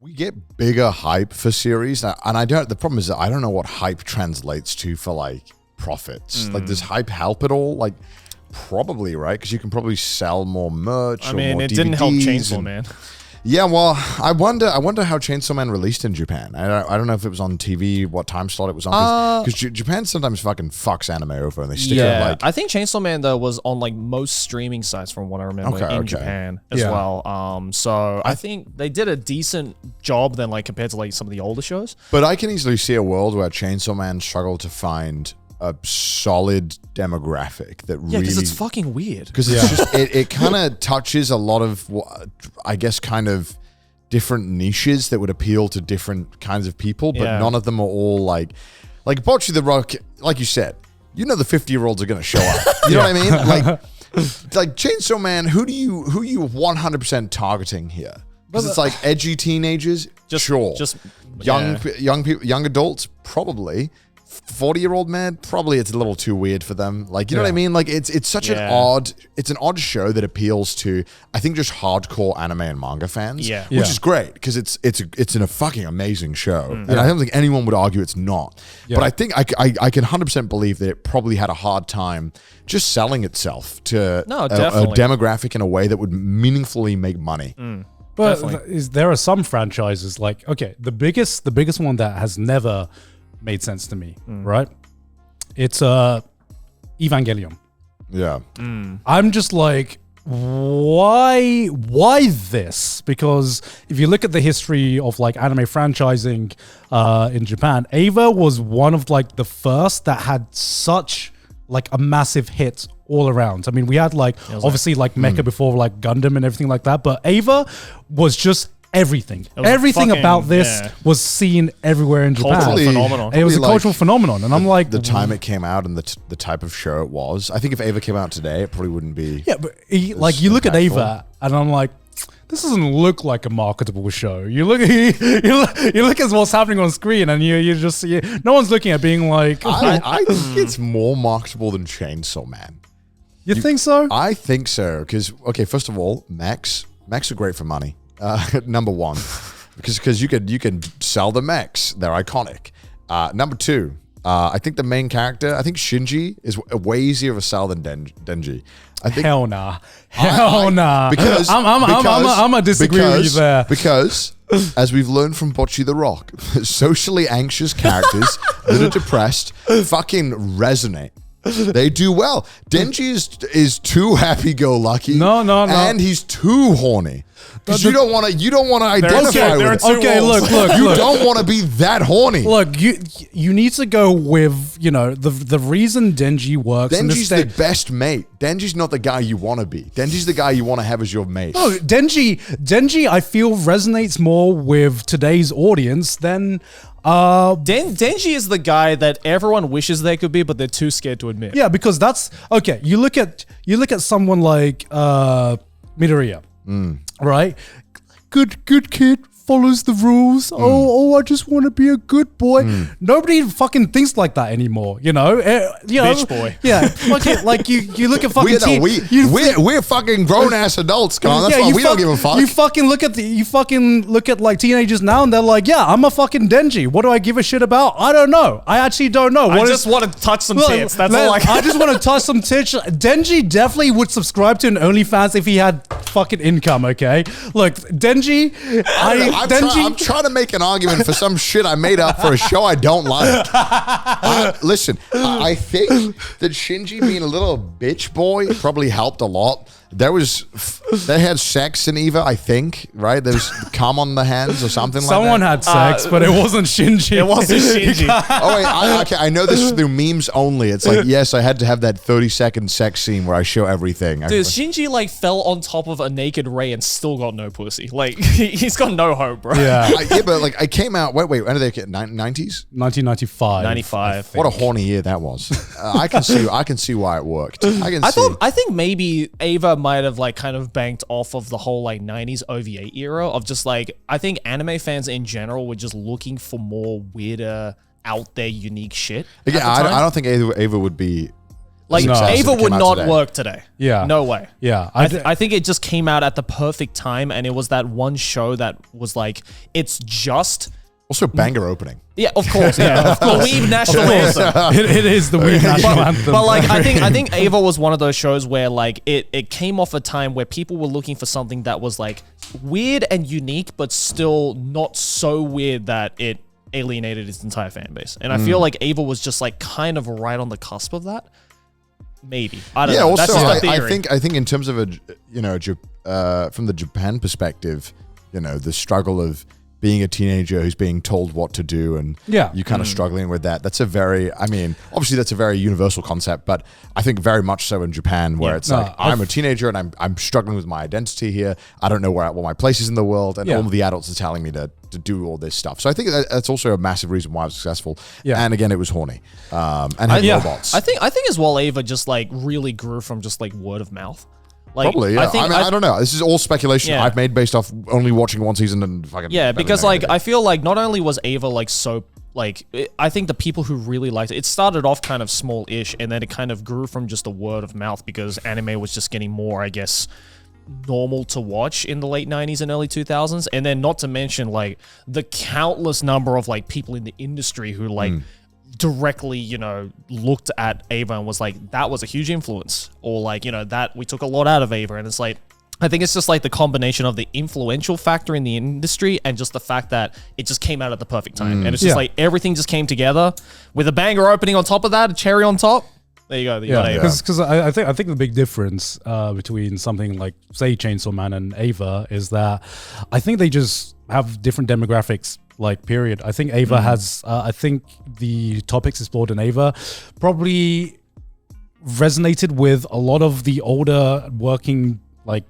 we get bigger hype for series, and I don't. The problem is that I don't know what hype translates to for like profits. Like, does hype help at all? Like, probably, right? Because you can probably sell more merch. I mean, more it DVDs didn't help Chainsaw Man. Yeah, well, I wonder how Chainsaw Man released in Japan. I don't know if it was on TV, what time slot it was on, because Japan sometimes fucking fucks anime over and they stick it like. I think Chainsaw Man though was on like most streaming sites from what I remember in Japan as well. So I think they did a decent job then, like compared to like some of the older shows. But I can easily see a world where Chainsaw Man struggled to find a solid demographic that really, because it's fucking weird. Because it's just it kind of touches a lot of, I guess, kind of different niches that would appeal to different kinds of people, but none of them are all like Bocce the Rock. Like you said, you know, the 50-year-olds are going to show up. You know what I mean? Like Chainsaw Man. Who you 100% targeting here? Because it's like edgy teenagers, just young people, young adults, probably. 40-year-old man, probably it's a little too weird for them. Like, you know what I mean? Like, it's such an odd show that appeals to, I think, just hardcore anime and manga fans. Which is great because it's a fucking amazing show, and I don't think anyone would argue it's not. But I think I can 100% believe that it probably had a hard time just selling itself to a demographic in a way that would meaningfully make money. But there are some franchises like, okay, the biggest one that has never made sense to me, right? It's Evangelion. Yeah. I'm just like, why this? Because if you look at the history of like anime franchising in Japan, Eva was one of like the first that had such like a massive hit all around. I mean, we had like obviously like Mecha before, like Gundam and everything like that, but Eva was just everything. Everything about this was seen everywhere in Japan. Phenomenon. It was a cultural phenomenon, and I'm like, the time it came out and the type of show it was. I think if Ava came out today, it probably wouldn't be. Yeah, but like you look at Ava, and I'm like, this doesn't look like a marketable show. You look at what's happening on screen, and no one's looking at being like. I think it's more marketable than Chainsaw Man. You think so? I think so because first of all, mechs are great for money. Number one, because you can sell the mechs, they're iconic. Number two, I think the main character, I think Shinji is way easier of a sell than Denji. I think hell nah. Because I'm gonna disagree with you there. Because as we've learned from Bocce the Rock, socially anxious characters that are depressed fucking resonate. They do well. Denji is too happy-go-lucky. No. And he's too horny. Because you don't want to identify with it. Okay, look. You don't want to be that horny. Look, you need to go with, the reason Denji works. Denji's the best mate. Denji's not the guy you want to be. Denji's the guy you want to have as your mate. No, Denji, I feel resonates more with today's audience than. Denji is the guy that everyone wishes they could be, but they're too scared to admit. Yeah, because that's okay. You look at someone like Midoriya, right? Good kid, follows the rules. I just want to be a good boy. Nobody fucking thinks like that anymore. Bitch boy. Yeah, like you look at fucking. We're fucking grown ass adults, Colin. That's why we don't give a fuck. You fucking look at like teenagers now, and they're like, yeah, I'm a fucking Denji. What do I give a shit about? I don't know. I actually don't know. I just want to touch some tits. That's all I just want to touch some tits. Denji definitely would subscribe to an OnlyFans if he had fucking income. Okay, look, Denji. I'm trying to make an argument for some shit I made up for a show I don't like. Listen, I think that Shinji being a little bitch boy probably helped a lot. They had sex in Eva, I think, right? There was cum on the hands or something like that. Someone had sex, but it wasn't Shinji. It wasn't Shinji. Oh, wait, I know this through memes only. It's like, yes, I had to have that 30-second sex scene where I show everything. Dude, Shinji like fell on top of a naked Rei and still got no pussy. Like, he's got no hope, bro. Yeah. But like I came out, wait, when did they get 90s? 1995. 95. What a horny year that was. I can see why it worked. I think maybe Ava might have like kind of banked off of the whole like 90s OVA era of just like, I think anime fans in general were just looking for more weirder, out there, unique shit. Again, I don't think Ava would be Like, Ava would not work today. Yeah. No way. Yeah. I think it just came out at the perfect time, and it was that one show that was like, it's just... Also, banger opening. Yeah, of course. Yeah, of course. The Weeb national anthem. It is the Weeb national anthem. But like, I think Ava was one of those shows where like it came off a time where people were looking for something that was like weird and unique, but still not so weird that it alienated its entire fan base. And I feel like Ava was just like kind of right on the cusp of that. Maybe. I don't know. Also, that's just a theory. I think in terms of from the Japan perspective, the struggle of being a teenager who's being told what to do and you kind of struggling with that. That's obviously that's a very universal concept, but I think very much so in Japan where it's like, I'm a teenager and I'm struggling with my identity here. I don't know what my place is in the world, and all of the adults are telling me to do all this stuff. So I think that's also a massive reason why I was successful. Yeah. And again, it was horny. And had robots. I think as well, Ava just like really grew from just like word of mouth. Like, probably, yeah. I don't know. This is all speculation I've made based off only watching one season and fucking... Yeah, because, like, I feel like not only was Ava, like, so... Like, I think the people who really liked it started off kind of small-ish, and then it kind of grew from just a word of mouth because anime was just getting more, I guess, normal to watch in the late 90s and early 2000s. And then not to mention, like, the countless number of, like, people in the industry who, like... directly, looked at Ava and was like, that was a huge influence, or like, that we took a lot out of Ava. And it's like, I think it's just like the combination of the influential factor in the industry and just the fact that it just came out at the perfect time. And it's just like everything just came together with a banger opening on top of that, a cherry on top. There you go. Because I think the big difference between something like, say, Chainsaw Man and Ava is that I think they just have different demographics. Like, period. I think Ava has, I think the topics explored in Ava probably resonated with a lot of the older working, like,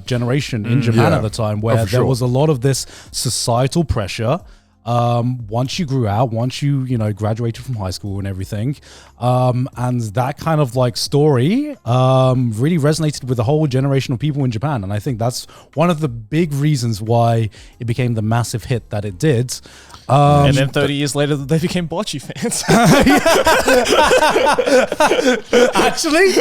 generation in Japan at the time, where there was a lot of this societal pressure. Once you grew out, once you graduated from high school and everything, and that kind of like story really resonated with the whole generation of people in Japan. And I think that's one of the big reasons why it became the massive hit that it did. And then 30 years later, they became Bocce fans. Actually,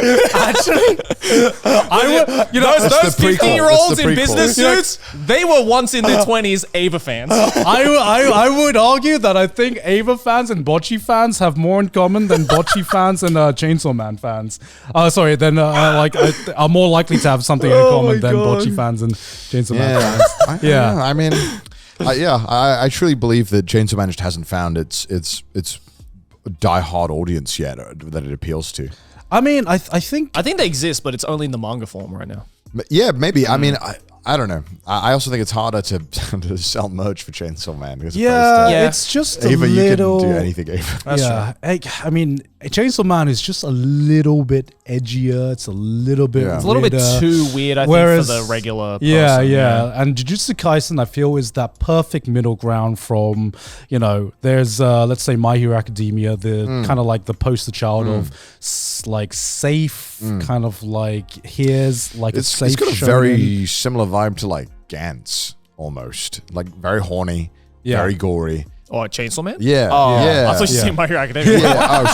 those 15-year-olds in business suits, they were once in their 20s Ava fans. I would argue that I think Ava fans and Bocce fans have more in common than Bocce fans and Chainsaw Man fans. Are more likely to have something in common than Bocce fans and Chainsaw Man fans. I truly believe that Chainsaw Man just hasn't found its die-hard audience yet that it appeals to. I mean, I think they exist, but it's only in the manga form right now. Yeah, maybe. I mean, I don't know. I also think it's harder to sell merch for Chainsaw Man. It's just Ava, a little... you can do anything, Ava. That's true. I mean, Chainsaw Man is just a little bit edgier. It's a little bit It's a little bit too weird, I think, for the regular person. Yeah. And Jujutsu Kaisen, I feel, is that perfect middle ground from, there's, let's say, My Hero Academia, the kind of like the poster child of like safe, kind of like, here's like a safe It's got a very similar vibe to like Gantz, almost. Like very horny, very gory. Oh, Chainsaw Man? Yeah. I thought you said My Hero Academia. Sorry.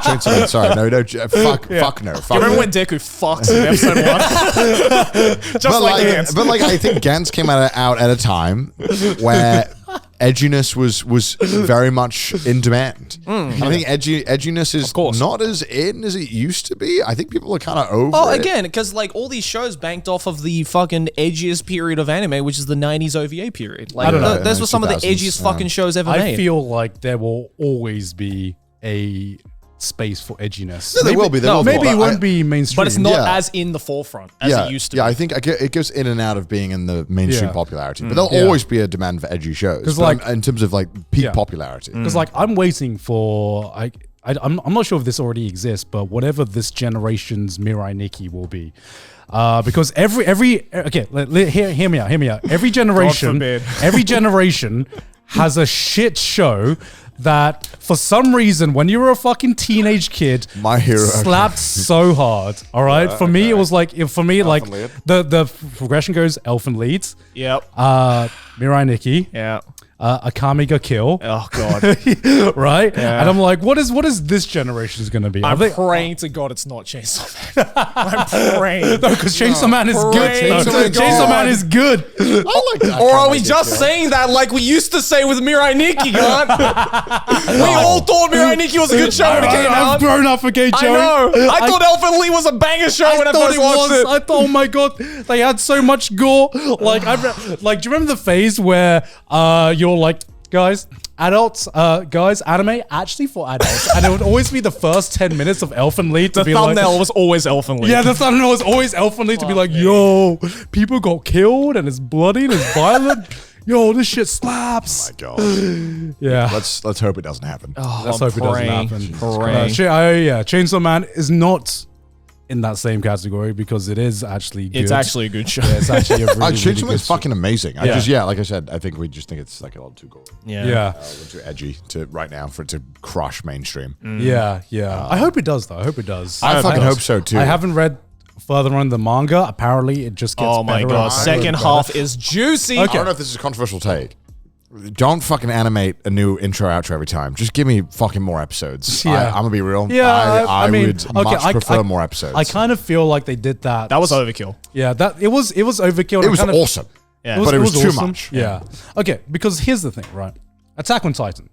Chainsaw Man, sorry. No, fuck no. You remember when Deku fucks in episode 1? But I think Gantz came out at a time where edginess was very much in demand. I think edginess is not as in as it used to be. I think people are kind of over it. Oh, again, because like all these shows banked off of the fucking edgiest period of anime, which is the 90s OVA period. Like, I don't know. Those were some of the edgiest fucking shows ever made. I feel like there will always be a space for edginess. No, there will be. Maybe it won't be mainstream. But it's not as in the forefront as it used to be. Yeah, I think it goes in and out of being in the mainstream popularity. But there'll always be a demand for edgy shows. Like, in terms of like peak popularity. Because like I'm waiting for... I'm not sure if this already exists, but whatever this generation's Mirai Nikki will be. Because hear me out. Every generation has a shit show that for some reason, when you were a fucking teenage kid, My Hero slapped so hard. All right, for me, it was like the progression goes Elfen leads. Yep. Mirai Nikki. Yeah. a Kamiga kill. Oh god. Right? Yeah. And I'm like, what is this generation's gonna be? I'm praying to God it's not Chainsaw Man. I'm praying. No, because Chainsaw Man is good. Praying to Chainsaw Man is good. I like that. Or are we just saying that like we used to say with Mirai Nikki, God? We all thought Mirai Nikki was a good show when it came I've out. grown up again, Joey. I know. I thought Elfen Lee was a banger show when I first watched it. I thought, oh my god, they had so much gore. Like, like, do you remember the phase where you're like, guys, adults, guys, anime actually for adults, and it would always be the first 10 minutes of Elfen Lee to The be thumbnail like, was always Elfen Lee. yeah, the thumbnail was always Elfen Lee to be like, yo, people got killed and it's bloody and it's violent. Yo, this shit slaps. Oh my god. Yeah. Let's hope it doesn't happen. Let's hope it doesn't happen. Praying. Chainsaw Man is not in that same category because it is actually good. It's actually a good show. Yeah, it's actually a really, really Chainsaw good Man's show. fucking amazing. Like I said, I think we just think it's like a little too gory. Yeah. A little too edgy to right now for it to crush mainstream. Yeah. I hope it does, though. I hope it does. I fucking hope so too. I haven't read further on the manga. Apparently, it just gets Oh my better god. and better Second and half is juicy. I don't know if this is a controversial take. Don't fucking animate a new intro outro every time. Just give me fucking more episodes. Yeah. I'm gonna be real. Yeah, I mean, would okay, much prefer more episodes. I kind of feel like they did that. That was overkill. Yeah, that it was overkill. it was kind of, awesome. Yeah. But it was too awesome. much. Yeah. Okay, because here's the thing, right? Attack on Titan,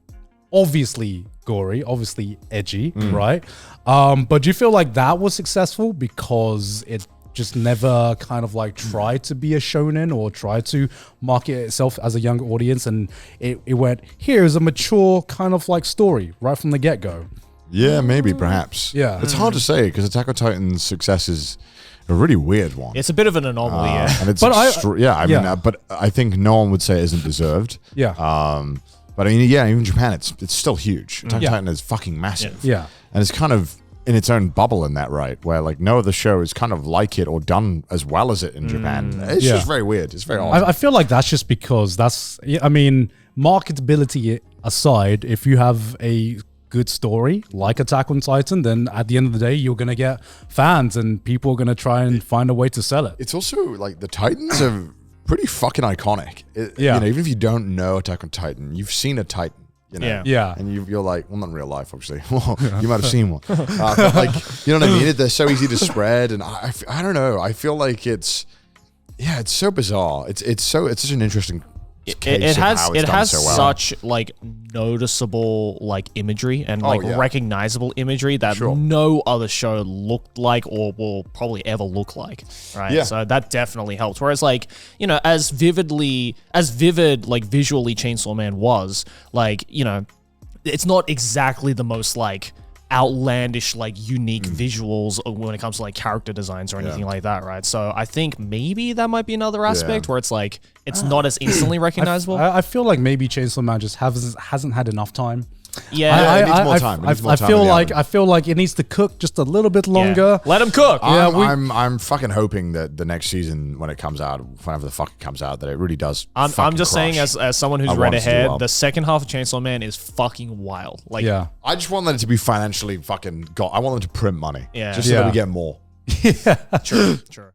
obviously gory, obviously edgy, right? But do you feel like that was successful because it just never kind of like tried to be a shonen or tried to market itself as a young audience, and it went, here's a mature kind of like story right from the get-go? Yeah, maybe, perhaps. Yeah. It's hard to say because Attack on Titan's success is a really weird one. It's a bit of an anomaly, yeah. And it's But but I think no one would say it isn't deserved. Yeah. But I mean, yeah, even Japan, it's still huge. Attack on Yeah. Titan is fucking massive. Yeah. And it's kind of in its own bubble in that, right? Where like no other show is kind of like it or done as well as it in Japan. It's Yeah. just very weird. It's very odd. I feel like that's just because I mean, marketability aside, if you have a good story like Attack on Titan, then at the end of the day, you're going to get fans and people are going to try and find a way to sell it. It's also like the Titans are pretty fucking iconic. Yeah. You know, even if you don't know Attack on Titan, you've seen a Titan. You know? Yeah. And you're like, well, not in real life, obviously. You might have seen one. But like, you know what I mean? They're so easy to spread. And I don't know. I feel like it's so bizarre. It's such an interesting case It of has how it's it done has so well. such like noticeable like imagery and like yeah. recognizable imagery that Sure. no other show looked like or will probably ever look like, right? Yeah. So that definitely helps. Whereas like, you know, as vivid like visually Chainsaw Man was, like, you know, it's not exactly the most like outlandish, like unique visuals when it comes to like character designs or anything like that, right? So I think maybe that might be another aspect where it's like it's not as instantly recognizable. I feel like maybe Chainsaw Man just hasn't had enough time. Yeah, it needs more time. It needs more time in the oven. I feel like it needs to cook just a little bit longer. let him cook. I'm fucking hoping that the next season, when it comes out, whenever the fuck it comes out, that it really does. I'm just saying, crush. as someone who's I read want it to do ahead, well. the second half of Chainsaw Man is fucking wild. Like, Yeah. I just want them to be financially fucking. I want them to print money. Yeah. Just so that we get more. true.